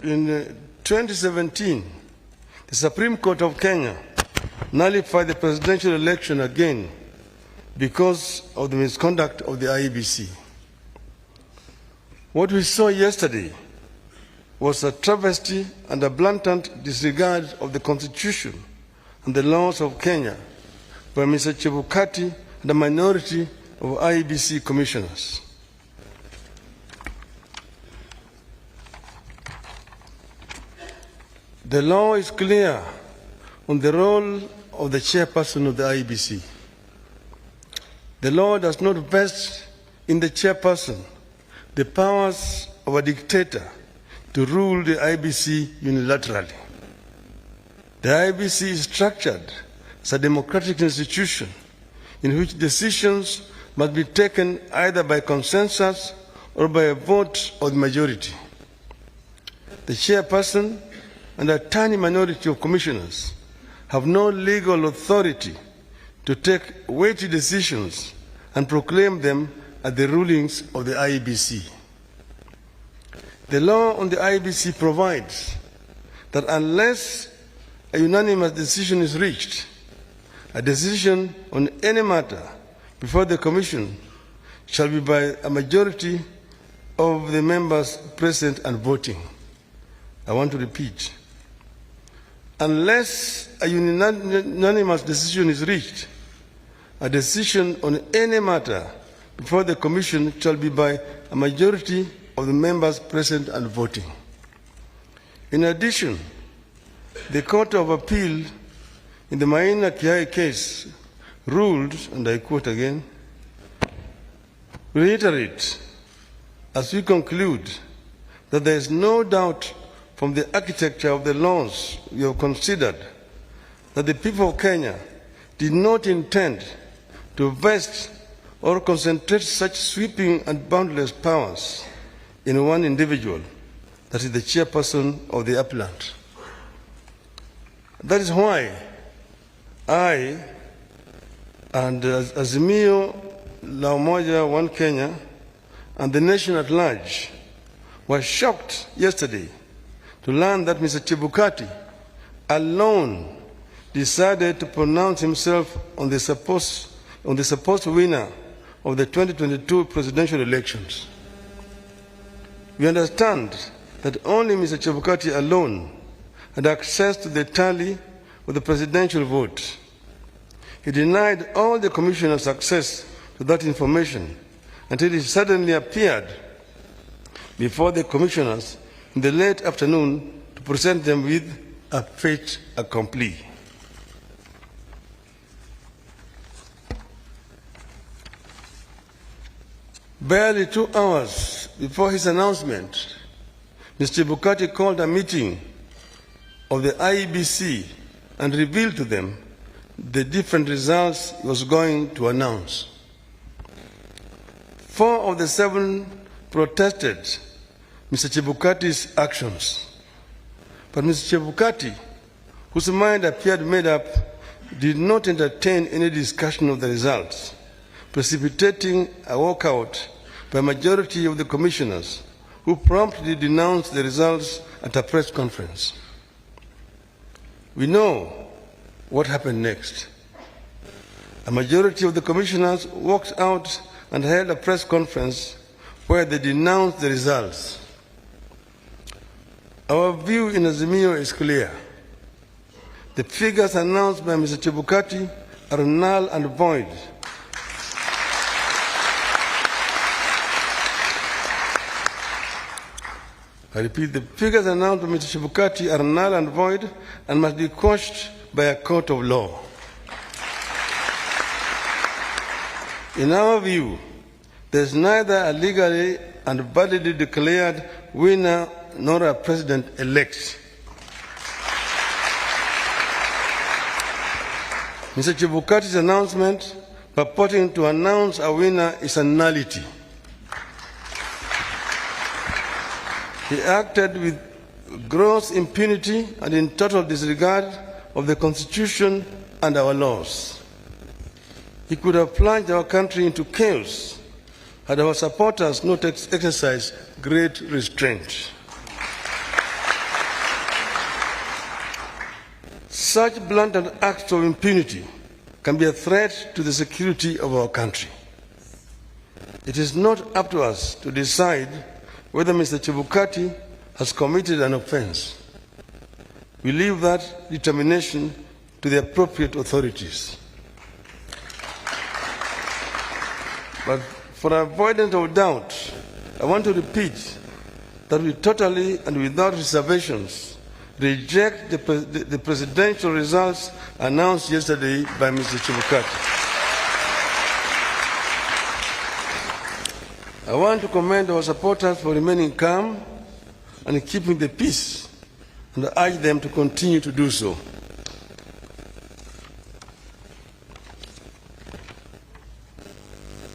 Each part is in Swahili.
in 2017, the Supreme Court of Kenya nullified the presidential election again because of the misconduct of the IEBC. What we saw yesterday was a travesty and a blatant disregard of the Constitution and the laws of Kenya by Mr. Chebukati and a minority of IEBC commissioners. The law is clear on the role of the chairperson of the IEBC. The law does not vest in the chairperson the powers of a dictator to rule the IEBC unilaterally. The IEBC is structured as a democratic institution in which decisions must be taken either by consensus or by a vote of the majority. The chairperson and a tiny minority of commissioners have no legal authority to take weighty decisions and proclaim them as the rulings of the IEBC. The law on the IEBC provides that unless a unanimous decision is reached, a decision on any matter before the Commission shall be by a majority of the members present and voting. I want to repeat. Unless a unanimous decision is reached, a decision on any matter before the Commission shall be by a majority of the members present and voting. In addition, the Court of Appeal in the Maina Kiai case ruled, and I quote again, reiterate, as we conclude, that there is no doubt from the architecture of the laws we have considered that the people of Kenya did not intend to vest or concentrate such sweeping and boundless powers in one individual, that is the chairperson of the appellant. That is why I and Azimio, La Umoja, One Kenya, and the nation at large were shocked yesterday to learn that Mr. Chebukati alone decided to pronounce himself on the supposed winner of the 2022 presidential elections. We understand that only Mr. Chebukati alone had access to the tally of the presidential vote. He denied all the commissioners access to that information until he suddenly appeared before the commissioners in the late afternoon to present them with a fait accompli. Barely 2 hours before his announcement, Mr. Chebukati called a meeting of the IEBC and revealed to them the different results he was going to announce. 4 of the 7 protested Mr. Chebukati's actions. But Mr. Chebukati, whose mind appeared made up, did not entertain any discussion of the results, precipitating a walkout by a majority of the commissioners, who promptly denounced the results at a press conference. We know what happened next. A majority of the commissioners walked out and held a press conference where they denounced the results. Our view in Azimio is clear. The figures announced by Mr. Chebukati are null and void. I repeat, the figures announced by Mr. Chebukati are null and void and must be quashed by a court of law. In our view, there is neither a legally and validly declared winner nor a president-elect. Mr. Chebukati's announcement purporting to announce a winner is a nullity. He acted with gross impunity and in total disregard of the Constitution and our laws. He could have plunged our country into chaos had our supporters not exercised great restraint. Such blatant acts of impunity can be a threat to the security of our country. It is not up to us to decide whether Mr. Chebukati has committed an offense. We leave that determination to the appropriate authorities. But for avoidance of doubt, I want to repeat that we totally and without reservations reject the presidential results announced yesterday by Mr. Chebukati. I want to commend our supporters for remaining calm and keeping the peace, and I urge them to continue to do so.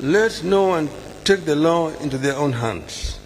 Let no one take the law into their own hands.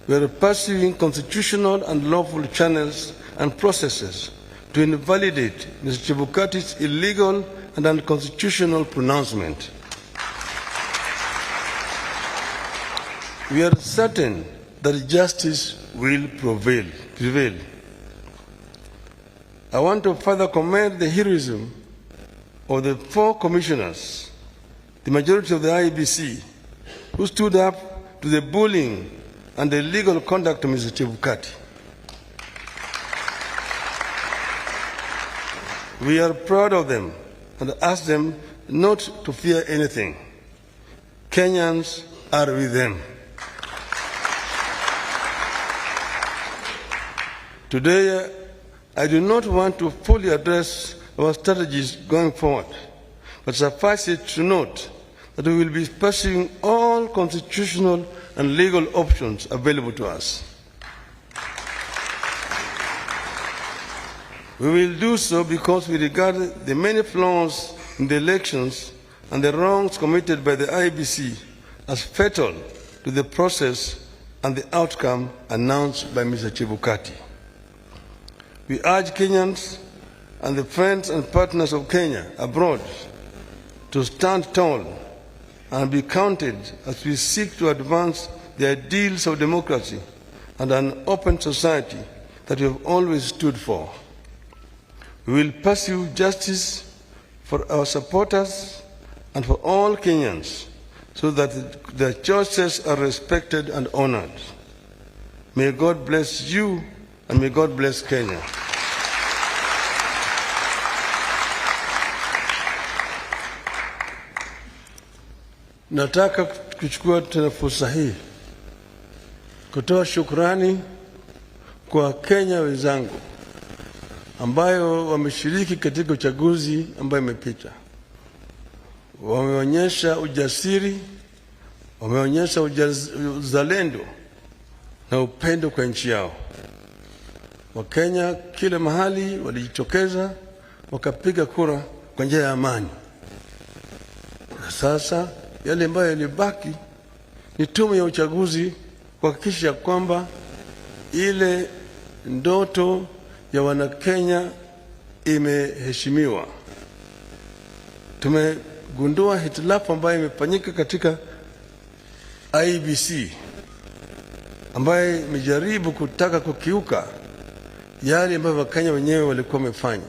We are pursuing constitutional and lawful channels and processes to invalidate Mr. Chebukati's illegal and unconstitutional pronouncement. We are certain that justice will prevail. I want to further commend the heroism of the 4 commissioners, the majority of the IEBC, who stood up to the bullying and the illegal conduct of Mr. Chebukati. We are proud of them and ask them not to fear anything. Kenyans are with them. Today, I do not want to fully address our strategies going forward, but suffice it to note that we will be pursuing all constitutional and legal options available to us. We will do so because we regard the many flaws in the elections and the wrongs committed by the IEBC as fatal to the process and the outcome announced by Mr. Chebukati. We urge Kenyans and the friends and partners of Kenya abroad to stand tall and be counted as we seek to advance the ideals of democracy and an open society that we have always stood for. We will pursue justice for our supporters and for all Kenyans so that their choices are respected and honored. May God bless you and may God bless Kenya. Nataka kuchukua tena fursa hii kutoa shukrani kwa Kenya wenzangu ambayo wameshiriki katika uchaguzi ambayo imepita. Wameonyesha ujasiri, wameonyesha uzalendo na upendo kwa nchi yao. Wakenya kila mahali walijitokeza wakapiga kura kwa njia ya amani. Sasa yale ambayo yalibaki ni tume ya uchaguzi kuhakikisha kwamba ile ndoto ya Wanakenya imeheshimiwa. Tumegundua hitilafu ambayo imefanyika katika IEBC ambayo imejaribu kutaka kukiuka yale ambayo Wakenya wenyewe walikuwa wamefanya.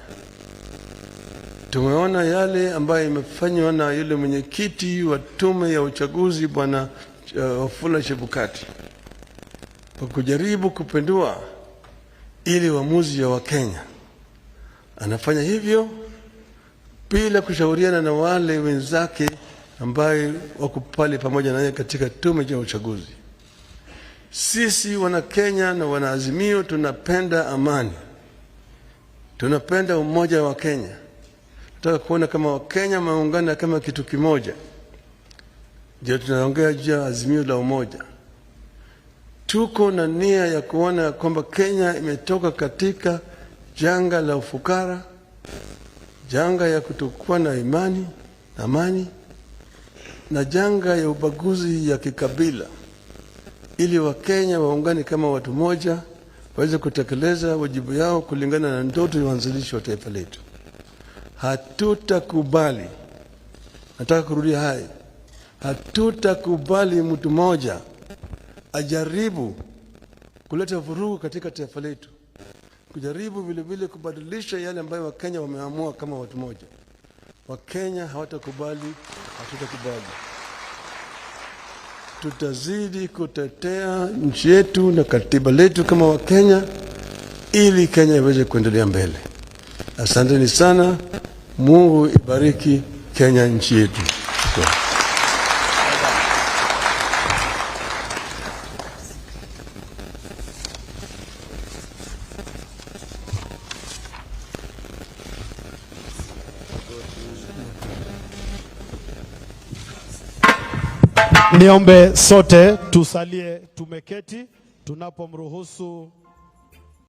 Tumeona yale ambayo imefanywa na yule mwenyekiti wa tume ya uchaguzi Bwana Wafula Chebukati kwa kujaribu kupindua ili uamuzi ya Wakenya. Anafanya hivyo bila kushauriana na wale wenzake ambaye wako pale pamoja naye katika tume ya uchaguzi. Sisi wana Kenya na wana Azimio tunapenda amani. Tunapenda umoja wa Kenya. Tunataka kuona kama Wakenya wameungana kama kitu kimoja. Ndio tunaongea juu ya Azimio la umoja. Tuko na nia ya kuona kwamba Kenya imetoka katika janga la ufukara, janga ya kutokuwa na amani, na janga ya ubaguzi ya kikabila, ili Wakenya waungane kama watu moja, waweze kutekeleza wajibu yao kulingana na ndoto ya uanzilishi wa taifa letu. Hatutakubali, nataka kurudia hai, hatutakubali mtu mmoja ajaribu kuleta vurugu katika taifa letu. kujaribu vile vile kubadilisha yale ambayo Wakenya wameamua kama watu moja. Wakenya hawatakubali, hatutakubali. Tutazidi kutetea nchi yetu na katiba letu kama Wakenya ili Kenya iweze kuendelea mbele. Asanteni sana. Mungu ibariki Kenya, nchi yetu. Niombe sote tusalie tumeketi tunapomruhusu